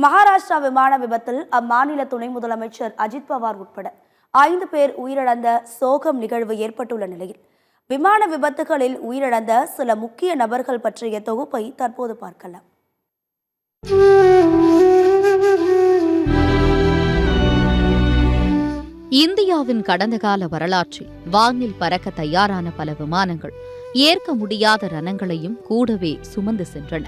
மகாராஷ்டிரா விமான விபத்தில் அம்மாநில துணை முதலமைச்சர் அஜித் பவார் உட்பட 5 பேர் உயிரிழந்த சோகம் நிகழ்வு ஏற்பட்டுள்ள நிலையில் விமான விபத்துகளில் உயிரிழந்த சில முக்கிய நபர்கள் பற்றிய தொகுப்பை தற்போது பார்க்கலாம். இந்தியாவின் கடந்த கால வரலாற்றில் வானில் பறக்க தயாரான பல விமானங்கள் ஏற்க முடியாத ரணங்களையும் கூடவே சுமந்து சென்றன.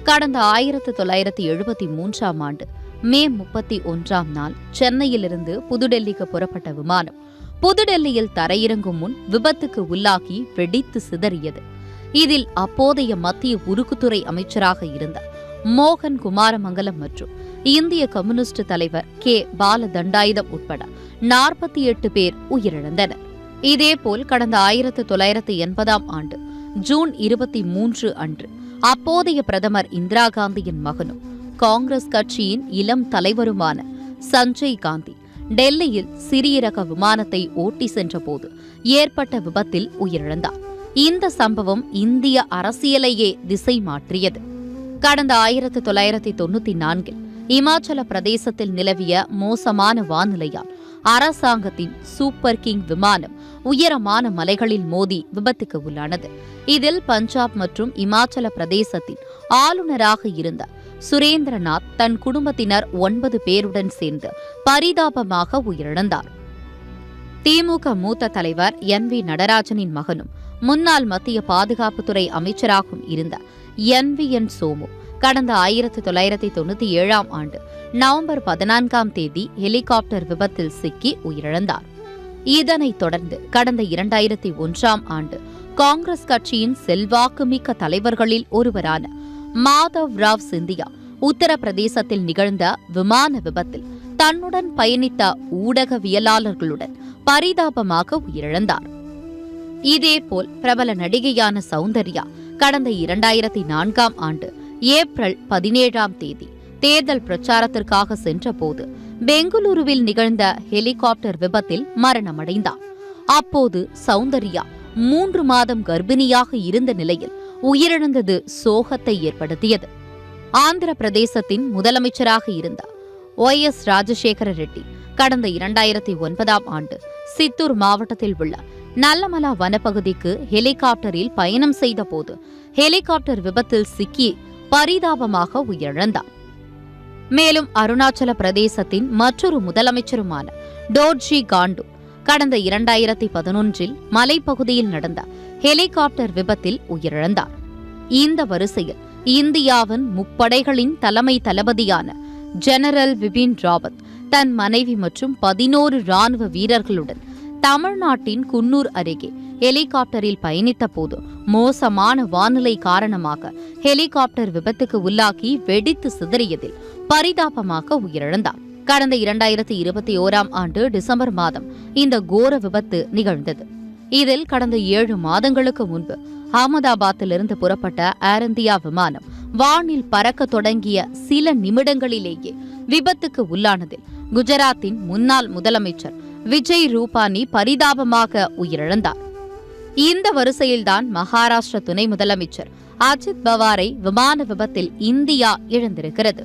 கடந்த 1973ஆம் ஆண்டு மே 31ஆம் நாள் சென்னையிலிருந்து புதுடெல்லிக்கு புறப்பட்ட விமானம் புதுடெல்லியில் தரையிறங்கும் முன் விபத்துக்கு உள்ளாகி வெடித்து சிதறியது. இதில் அப்போதைய மத்திய உருக்குத்துறை அமைச்சராக இருந்த மோகன் குமாரமங்கலம் மற்றும் இந்திய கம்யூனிஸ்ட் தலைவர் கே பாலதண்டாயுதம் உட்பட 48 பேர் உயிரிழந்தனர். இதேபோல் கடந்த 1980ஆம் ஆண்டு ஜூன் 23 அன்று அப்போதைய பிரதமர் இந்திரா காந்தியின் மகனும் காங்கிரஸ் கட்சியின் இளம் தலைவருமான சஞ்சய் காந்தி டெல்லியில் சிறிய ரக விமானத்தை ஓட்டி சென்றபோது ஏற்பட்ட விபத்தில் உயிரிழந்தார். இந்த சம்பவம் இந்திய அரசியலையே திசை மாற்றியது. கடந்த 1994இல் இமாச்சல பிரதேசத்தில் நிலவிய மோசமான வானிலையால் அரசாங்கத்தின் சூப்பர் கிங் விமானம் உயரமான மலைகளில் மோதி விபத்துக்கு உள்ளானது. இதில் பஞ்சாப் மற்றும் இமாச்சல பிரதேசத்தின் ஆளுநராக இருந்த சுரேந்திரநாத் தன் குடும்பத்தினர் 9 பேருடன் சேர்ந்து பரிதாபமாக உயிரிழந்தார். திமுக மூத்த தலைவர் NV நடராஜனின் மகனும் முன்னாள் மத்திய பாதுகாப்புத்துறை அமைச்சராகவும் இருந்த NVN சோமு கடந்த 1997ஆம் ஆண்டு நவம்பர் 14ஆம் தேதி ஹெலிகாப்டர் விபத்தில் சிக்கி உயிரிழந்தார். இதனைத் தொடர்ந்து கடந்த 2001ஆம் ஆண்டு காங்கிரஸ் கட்சியின் செல்வாக்குமிக்க தலைவர்களில் ஒருவரான மாதவ் ராவ் சிந்தியா உத்தரப்பிரதேசத்தில் நிகழ்ந்த விமான விபத்தில் தன்னுடன் பயணித்த ஊடகவியலாளர்களுடன் பரிதாபமாக உயிரிழந்தார். இதேபோல் பிரபல நடிகையான சௌந்தர்யா கடந்த 2004ஆம் ஆண்டு ஏப்ரல் 17ஆம் தேதி தேர்தல் பிரச்சாரத்திற்காக சென்றபோது பெங்களூருவில் நிகழ்ந்த ஹெலிகாப்டர் விபத்தில் மரணமடைந்தார். அப்போது சௌந்தர்யா 3 மாதம் கர்ப்பிணியாக இருந்த நிலையில் உயிரிழந்தது சோகத்தை ஏற்படுத்தியது. ஆந்திர பிரதேசத்தின் முதலமைச்சராக இருந்த OS ராஜசேகர ரெட்டி கடந்த 2009ஆம் ஆண்டு சித்தூர் மாவட்டத்தில் உள்ள நல்லமலா வனப்பகுதிக்கு ஹெலிகாப்டரில் பயணம் செய்த போது ஹெலிகாப்டர் விபத்தில் சிக்கி பரிதாபமாக உயிரிழந்தார். மேலும் அருணாச்சல பிரதேசத்தின் மற்றொரு முதலமைச்சருமான டோர்ஜி காண்டு கடந்த 2011இல் மலைப்பகுதியில் நடந்த ஹெலிகாப்டர் விபத்தில் உயிரிழந்தார். இந்த வரிசையில் இந்தியாவின் முப்படைகளின் தலைமை தளபதியான ஜெனரல் பிபின் ராவத் தன் மனைவி மற்றும் 11 ராணுவ வீரர்களுடன் தமிழ்நாட்டின் குன்னூர் அருகே ஹெலிகாப்டரில் பயணித்த போது மோசமான வானிலை காரணமாக ஹெலிகாப்டர் விபத்துக்கு உள்ளாகி வெடித்து சிதறியதில் பரிதாபமாக உயிரிழந்தார். கடந்த 2021ஆம் ஆண்டு டிசம்பர் மாதம் இந்த கோர விபத்து நிகழ்ந்தது. இதில் கடந்த 7 மாதங்களுக்கு முன்பு அகமதாபாத்திலிருந்து புறப்பட்ட ஏர் இந்தியா விமானம் வானில் பறக்க தொடங்கிய சில நிமிடங்களிலேயே விபத்துக்கு உள்ளானதில் குஜராத்தின் முன்னாள் முதலமைச்சர் விஜய் ரூபானி பரிதாபமாக உயிரிழந்தார். இந்த வரிசையில்தான் மகாராஷ்டிர துணை முதலமைச்சர் அஜித் பவாரை விமான விபத்தில் இந்தியா இழந்திருக்கிறது.